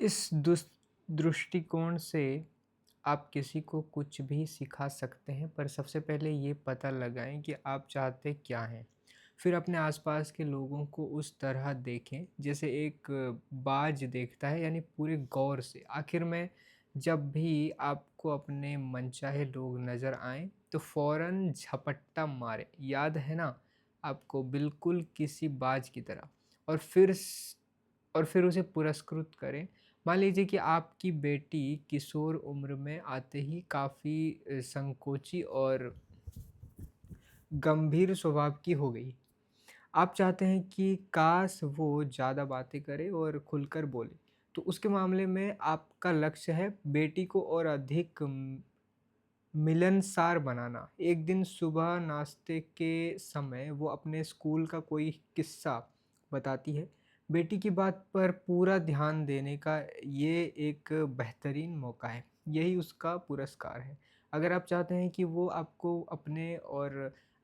इस दृष्टिकोण से आप किसी को कुछ भी सिखा सकते हैं, पर सबसे पहले ये पता लगाएँ कि आप चाहते क्या हैं? फिर अपने आसपास के लोगों को उस तरह देखें जैसे एक बाज देखता है, यानी पूरे गौर से। आखिर में जब भी आपको अपने मनचाहे लोग नज़र आएँ, तो फ़ौरन झपट्टा मारें। याद है ना आपको, बिल्कुल किसी बाज की तरह। और फिर उसे पुरस्कृत करें। मान लीजिए कि आपकी बेटी किशोर उम्र में आते ही काफ़ी संकोची और गंभीर स्वभाव की हो गई। आप चाहते हैं कि काश वो ज़्यादा बातें करे और खुलकर बोले। तो उसके मामले में आपका लक्ष्य है बेटी को और अधिक मिलनसार बनाना। एक दिन सुबह नाश्ते के समय वो अपने स्कूल का कोई किस्सा बताती है। बेटी की बात पर पूरा ध्यान देने का ये एक बेहतरीन मौका है। यही उसका पुरस्कार है। अगर आप चाहते हैं कि वो आपको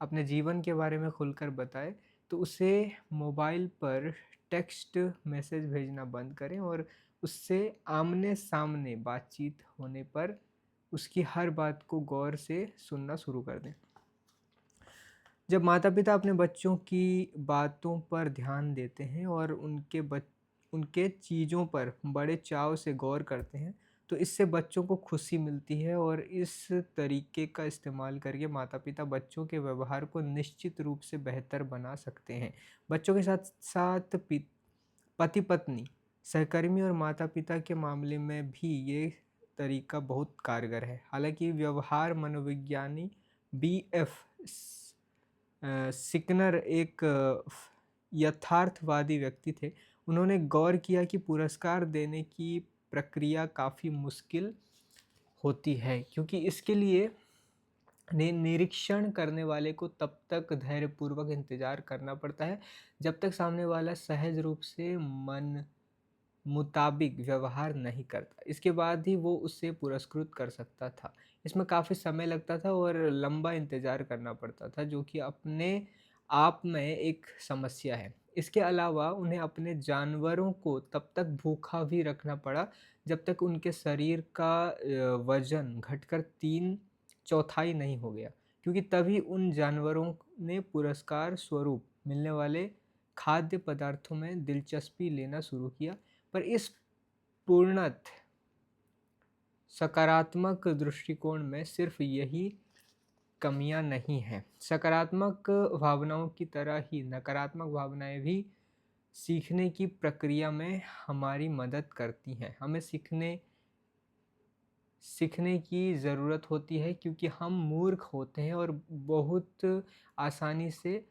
अपने जीवन के बारे में खुलकर बताए, तो उसे मोबाइल पर टेक्स्ट मैसेज भेजना बंद करें और उससे आमने-सामने बातचीत होने पर उसकी हर बात को गौर से सुनना शुरू कर दें। जब माता-पिता अपने बच्चों की बातों पर ध्यान देते हैं और उनके चीज़ों पर बड़े चाव से गौर करते हैं, तो इससे बच्चों को खुशी मिलती है और इस तरीके का इस्तेमाल करके माता-पिता बच्चों के व्यवहार को निश्चित रूप से बेहतर बना सकते हैं। बच्चों के साथ-साथ पति-पत्नी, सहकर्मी और माता-पिता के मामले में भी ये तरीका बहुत कारगर है। हालाँकि व्यवहार मनोविज्ञानी बीएफ सिकनर एक यथार्थवादी व्यक्ति थे। उन्होंने गौर किया कि पुरस्कार देने की प्रक्रिया काफ़ी मुश्किल होती है, क्योंकि इसके लिए निरीक्षण करने वाले को तब तक धैर्यपूर्वक इंतज़ार करना पड़ता है, जब तक सामने वाला सहज रूप से मन मुताबिक व्यवहार नहीं करता। इसके बाद ही वो उसे पुरस्कृत कर सकता था। इसमें काफ़ी समय लगता था और लंबा इंतज़ार करना पड़ता था, जो कि अपने आप में एक समस्या है। इसके अलावा उन्हें अपने जानवरों को तब तक भूखा भी रखना पड़ा, जब तक उनके शरीर का वज़न घटकर 3/4 नहीं हो गया, क्योंकि तभी उन जानवरों ने पुरस्कार स्वरूप मिलने वाले खाद्य पदार्थों में दिलचस्पी लेना शुरू किया। पर इस पूर्णत सकारात्मक दृष्टिकोण में सिर्फ यही कमियां नहीं हैं। सकारात्मक भावनाओं की तरह ही नकारात्मक भावनाएं भी सीखने की प्रक्रिया में हमारी मदद करती हैं। हमें सीखने सीखने की ज़रूरत होती है, क्योंकि हम मूर्ख होते हैं और बहुत आसानी से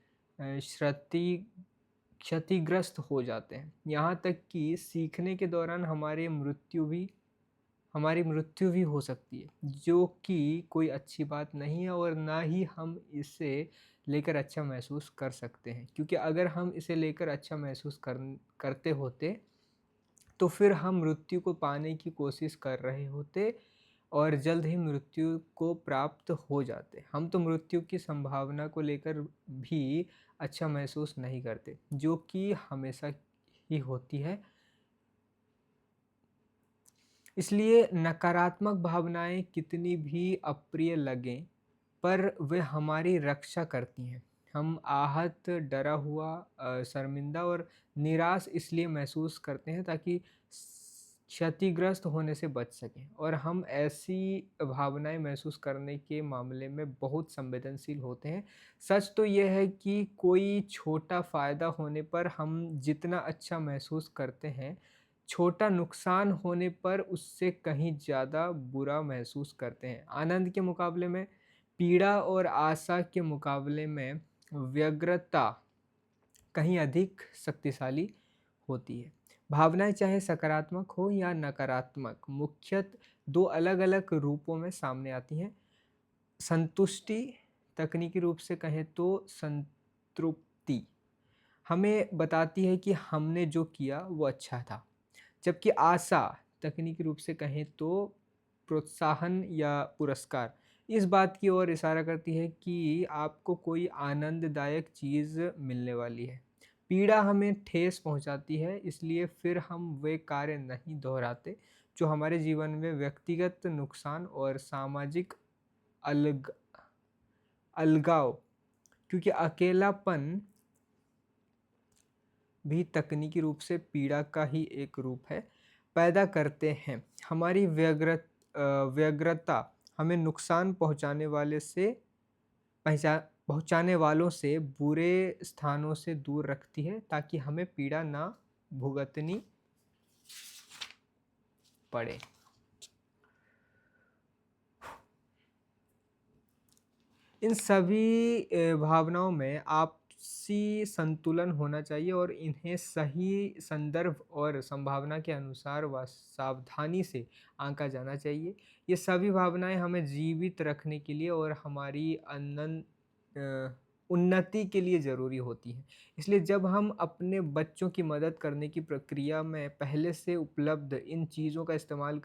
क्षतिग्रस्त हो जाते हैं। यहाँ तक कि सीखने के दौरान हमारी मृत्यु भी हो सकती है, जो कि कोई अच्छी बात नहीं है और ना ही हम इसे लेकर अच्छा महसूस कर सकते हैं। क्योंकि अगर हम इसे लेकर अच्छा महसूस करते होते, तो फिर हम मृत्यु को पाने की कोशिश कर रहे होते और जल्द ही मृत्यु को प्राप्त हो जाते। हम तो मृत्यु की संभावना को लेकर भी अच्छा महसूस नहीं करते, जो कि हमेशा ही होती है। इसलिए नकारात्मक भावनाएँ कितनी भी अप्रिय लगें, पर वे हमारी रक्षा करती हैं। हम आहत, डरा हुआ, शर्मिंदा और निराश इसलिए महसूस करते हैं ताकि क्षतिग्रस्त होने से बच सकें, और हम ऐसी भावनाएँ महसूस करने के मामले में बहुत संवेदनशील होते हैं। सच तो यह है कि कोई छोटा फ़ायदा होने पर हम जितना अच्छा महसूस करते हैं, छोटा नुकसान होने पर उससे कहीं ज़्यादा बुरा महसूस करते हैं। आनंद के मुकाबले में पीड़ा और आशा के मुकाबले में व्यग्रता कहीं अधिक शक्तिशाली होती है। भावनाएँ चाहे सकारात्मक हो या नकारात्मक, मुख्यतः 2 अलग-अलग रूपों में सामने आती हैं। संतुष्टि, तकनीकी रूप से कहें तो संतृप्ति, हमें बताती है कि हमने जो किया वो अच्छा था। जबकि आशा, तकनीकी रूप से कहें तो प्रोत्साहन या पुरस्कार, इस बात की ओर इशारा करती है कि आपको कोई आनंददायक चीज़ मिलने वाली है। पीड़ा हमें ठेस पहुँचाती है, इसलिए फिर हम वे कार्य नहीं दोहराते, जो हमारे जीवन में व्यक्तिगत नुकसान और सामाजिक अलग अलगाव, क्योंकि अकेलापन भी तकनीकी रूप से पीड़ा का ही एक रूप है, पैदा करते हैं। हमारी व्यग्रता हमें नुकसान पहुँचाने वालों से, बुरे स्थानों से दूर रखती है, ताकि हमें पीड़ा ना भुगतनी पड़े। इन सभी भावनाओं में आपसी संतुलन होना चाहिए और इन्हें सही संदर्भ और संभावना के अनुसार व सावधानी से आंका जाना चाहिए। ये सभी भावनाएं हमें जीवित रखने के लिए और हमारी उन्नति के लिए ज़रूरी होती हैं। इसलिए जब हम अपने बच्चों की मदद करने की प्रक्रिया में पहले से उपलब्ध इन चीज़ों का इस्तेमाल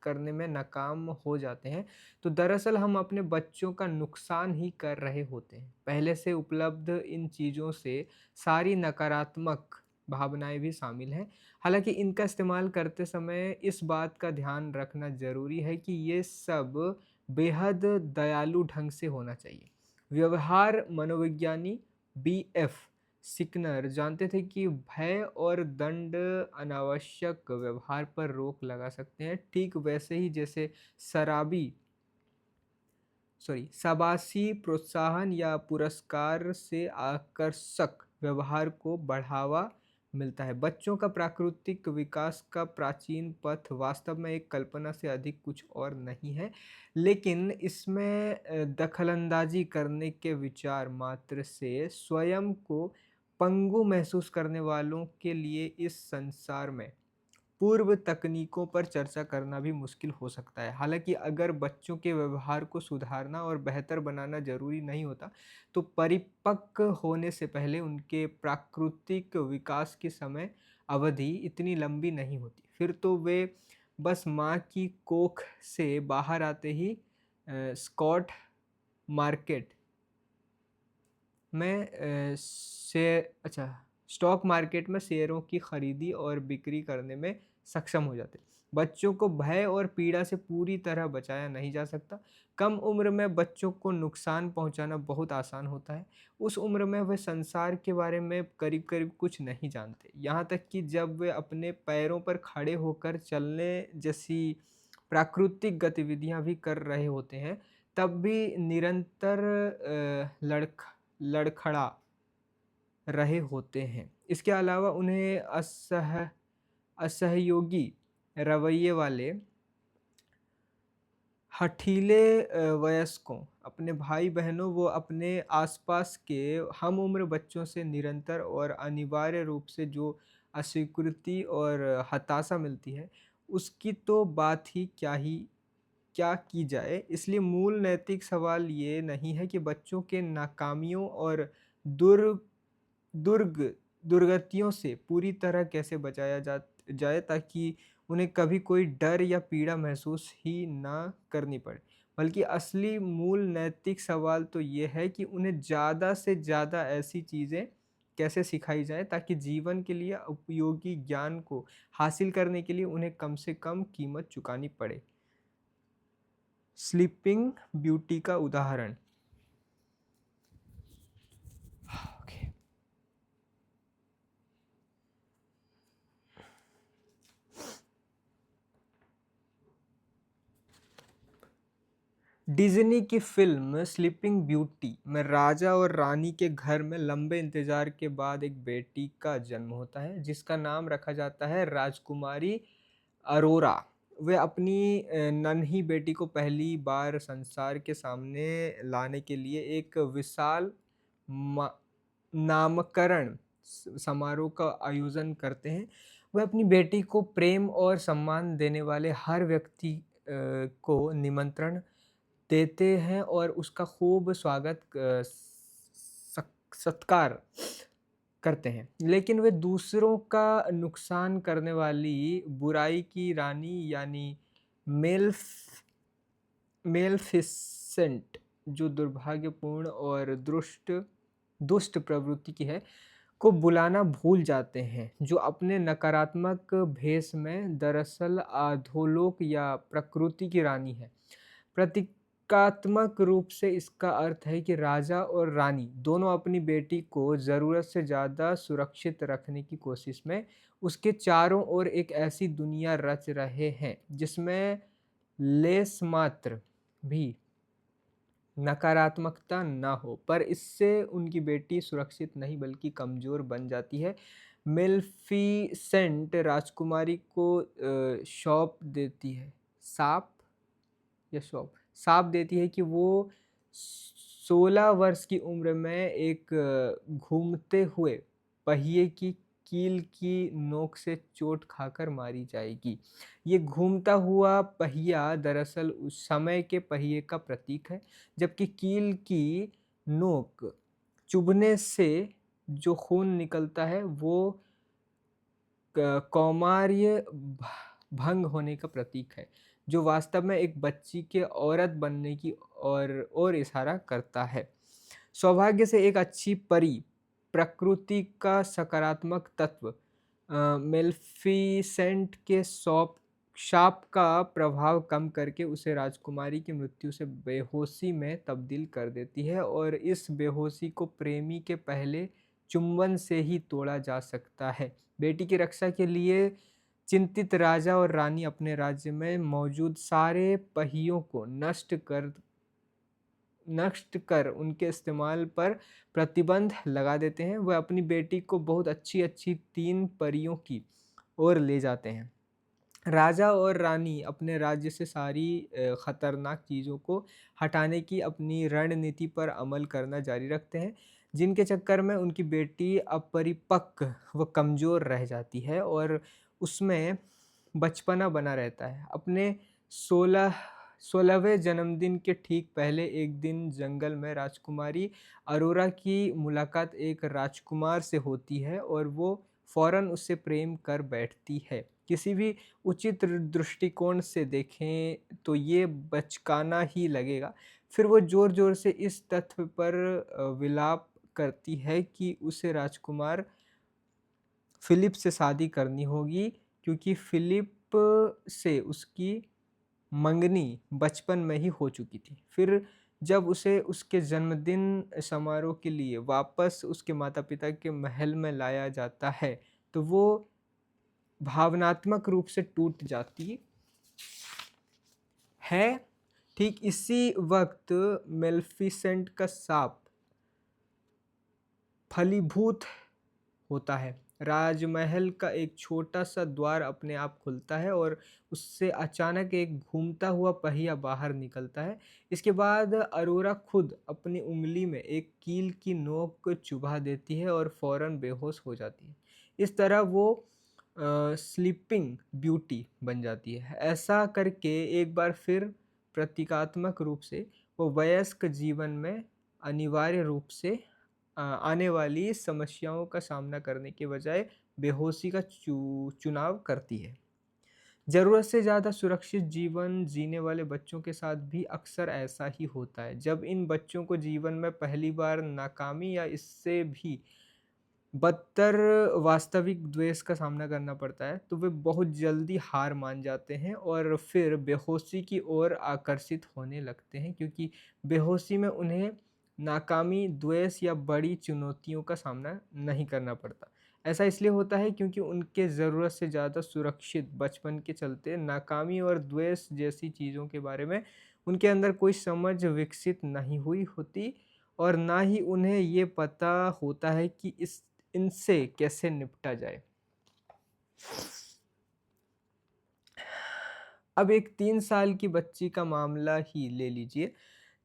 करने में नाकाम हो जाते हैं, तो दरअसल हम अपने बच्चों का नुकसान ही कर रहे होते हैं। पहले से उपलब्ध इन चीज़ों से सारी नकारात्मक भावनाएँ भी शामिल हैं। हालाँकि इनका इस्तेमाल करते समय इस बात का ध्यान रखना ज़रूरी है कि ये सब बेहद दयालु ढंग से होना चाहिए। व्यवहार मनोविज्ञानी बीएफ सिकनर जानते थे कि भय और दंड अनावश्यक व्यवहार पर रोक लगा सकते हैं, ठीक वैसे ही जैसे शाबाशी, प्रोत्साहन या पुरस्कार से आकर्षक व्यवहार को बढ़ावा मिलता है। बच्चों का प्राकृतिक विकास का प्राचीन पथ वास्तव में एक कल्पना से अधिक कुछ और नहीं है, लेकिन इसमें दखलंदाजी करने के विचार मात्र से स्वयं को पंगु महसूस करने वालों के लिए इस संसार में पूर्व तकनीकों पर चर्चा करना भी मुश्किल हो सकता है। हालाँकि अगर बच्चों के व्यवहार को सुधारना और बेहतर बनाना ज़रूरी नहीं होता, तो परिपक्व होने से पहले उनके प्राकृतिक विकास की समय अवधि इतनी लंबी नहीं होती। फिर तो वे बस माँ की कोख से बाहर आते ही स्कॉट मार्केट में स्टॉक मार्केट में शेयरों की खरीदी और बिक्री करने में सक्षम हो जाते। बच्चों को भय और पीड़ा से पूरी तरह बचाया नहीं जा सकता। कम उम्र में बच्चों को नुकसान पहुंचाना बहुत आसान होता है। उस उम्र में वे संसार के बारे में करीब-करीब कुछ नहीं जानते। यहाँ तक कि जब वे अपने पैरों पर खड़े होकर चलने जैसी प्राकृतिक गतिविधियाँ भी कर रहे होते हैं, तब भी निरंतर लड़खड़ा रहे होते हैं। इसके अलावा उन्हें असहयोगी रवैये वाले हठीले वयस्कों, अपने भाई-बहनों व अपने आसपास के हम-उम्र बच्चों से निरंतर और अनिवार्य रूप से जो अस्वीकृति और हताशा मिलती है, उसकी तो बात ही क्या की जाए। इसलिए मूल नैतिक सवाल ये नहीं है कि बच्चों के नाकामियों और दुर दुर्ग दुर्गतियों से पूरी तरह कैसे बचाया जाए, ताकि उन्हें कभी कोई डर या पीड़ा महसूस ही ना करनी पड़े। बल्कि असली मूल नैतिक सवाल तो ये है कि उन्हें ज़्यादा से ज़्यादा ऐसी चीज़ें कैसे सिखाई जाएँ, ताकि जीवन के लिए उपयोगी ज्ञान को हासिल करने के लिए उन्हें कम से कम कीमत चुकानी पड़े। स्लीपिंग ब्यूटी का उदाहरण। ओके। डिज़नी की फ़िल्म स्लीपिंग ब्यूटी में राजा और रानी के घर में लंबे इंतज़ार के बाद एक बेटी का जन्म होता है, जिसका नाम रखा जाता है राजकुमारी अरोरा। वे अपनी नन्ही बेटी को पहली बार संसार के सामने लाने के लिए एक विशाल मा नामकरण समारोह का आयोजन करते हैं। वह अपनी बेटी को प्रेम और सम्मान देने वाले हर व्यक्ति को निमंत्रण देते हैं और उसका खूब स्वागत सत्कार करते हैं। लेकिन वे दूसरों का नुकसान करने वाली बुराई की रानी यानी मेल्फ मेलेफिसेंट, जो दुर्भाग्यपूर्ण और दुष्ट प्रवृत्ति की है, को बुलाना भूल जाते हैं, जो अपने नकारात्मक भेष में दरअसल अधोलोक या प्रकृति की रानी है। प्रतीकात्मक रूप से इसका अर्थ है कि राजा और रानी दोनों अपनी बेटी को ज़रूरत से ज़्यादा सुरक्षित रखने की कोशिश में उसके चारों ओर एक ऐसी दुनिया रच रहे हैं, जिसमें लेश मात्र भी नकारात्मकता ना हो, पर इससे उनकी बेटी सुरक्षित नहीं बल्कि कमज़ोर बन जाती है। मेल्फिसेंट राजकुमारी को शाप देती है कि वो 16 वर्ष की उम्र में एक घूमते हुए पहिए की कील की नोक से चोट खाकर मारी जाएगी। ये घूमता हुआ पहिया दरअसल उस समय के पहिए का प्रतीक है, जबकि कील की नोक चुभने से जो खून निकलता है वो कौमार्य भंग होने का प्रतीक है, जो वास्तव में एक बच्ची के औरत बनने की ओर इशारा करता है। सौभाग्य से एक अच्छी परी, प्रकृति का सकारात्मक तत्व, मेल्फिसेंट के शाप का प्रभाव कम करके उसे राजकुमारी की मृत्यु से बेहोशी में तब्दील कर देती है, और इस बेहोशी को प्रेमी के पहले चुंबन से ही तोड़ा जा सकता है। बेटी की रक्षा के लिए चिंतित राजा और रानी अपने राज्य में मौजूद सारे पहियों को नष्ट कर उनके इस्तेमाल पर प्रतिबंध लगा देते हैं। वह अपनी बेटी को बहुत अच्छी-अच्छी 3 परियों की ओर ले जाते हैं। राजा और रानी अपने राज्य से सारी खतरनाक चीज़ों को हटाने की अपनी रणनीति पर अमल करना जारी रखते हैं, जिनके चक्कर में उनकी बेटी अपरिपक्व व कमज़ोर रह जाती है और उसमें बचपना बना रहता है। अपने 16वें जन्मदिन के ठीक पहले एक दिन जंगल में राजकुमारी अरोरा की मुलाकात एक राजकुमार से होती है और वो फ़ौरन उससे प्रेम कर बैठती है। किसी भी उचित दृष्टिकोण से देखें तो ये बचकाना ही लगेगा। फिर वो ज़ोर-ज़ोर से इस तथ्य पर विलाप करती है कि उसे राजकुमार फ़िलिप से शादी करनी होगी, क्योंकि फ़िलिप से उसकी मंगनी बचपन में ही हो चुकी थी। फिर जब उसे उसके जन्मदिन समारोह के लिए वापस उसके माता-पिता के महल में लाया जाता है, तो वो भावनात्मक रूप से टूट जाती है। ठीक इसी वक़्त मेल्फिसेंट का शाप फलीभूत होता है। राजमहल का एक छोटा-सा द्वार अपने आप खुलता है और उससे अचानक एक घूमता हुआ पहिया बाहर निकलता है। इसके बाद अरोरा खुद अपनी उँगली में एक कील की नोक चुभा देती है और फ़ौरन बेहोश हो जाती है। इस तरह वो स्लीपिंग ब्यूटी बन जाती है। ऐसा करके एक बार फिर प्रतीकात्मक रूप से वो वयस्क जीवन में अनिवार्य रूप से आने वाली समस्याओं का सामना करने के बजाय बेहोशी का चुनाव करती है। ज़रूरत से ज़्यादा सुरक्षित जीवन जीने वाले बच्चों के साथ भी अक्सर ऐसा ही होता है। जब इन बच्चों को जीवन में पहली बार नाकामी या इससे भी बदतर वास्तविक द्वेष का सामना करना पड़ता है, तो वे बहुत जल्दी हार मान जाते हैं और फिर बेहोशी की ओर आकर्षित होने लगते हैं, क्योंकि बेहोशी में उन्हें नाकामी, द्वेष या बड़ी चुनौतियों का सामना नहीं करना पड़ता। ऐसा इसलिए होता है क्योंकि उनके ज़रूरत से ज़्यादा सुरक्षित बचपन के चलते नाकामी और द्वेष जैसी चीज़ों के बारे में उनके अंदर कोई समझ विकसित नहीं हुई होती, और ना ही उन्हें ये पता होता है कि इनसे कैसे निपटा जाए। अब एक 3 साल की बच्ची का मामला ही ले लीजिए,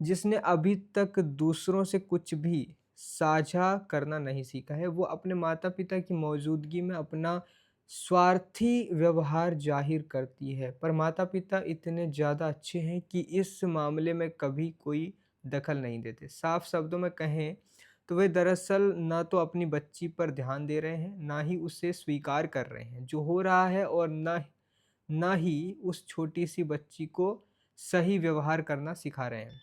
जिसने अभी तक दूसरों से कुछ भी साझा करना नहीं सीखा है। वो अपने माता-पिता की मौजूदगी में अपना स्वार्थी व्यवहार ज़ाहिर करती है, पर माता-पिता इतने ज़्यादा अच्छे हैं कि इस मामले में कभी कोई दखल नहीं देते। साफ शब्दों में कहें तो वे दरअसल ना तो अपनी बच्ची पर ध्यान दे रहे हैं, ना ही उसे स्वीकार कर रहे हैं जो हो रहा है, और ना ही उस छोटी-सी बच्ची को सही व्यवहार करना सिखा रहे हैं।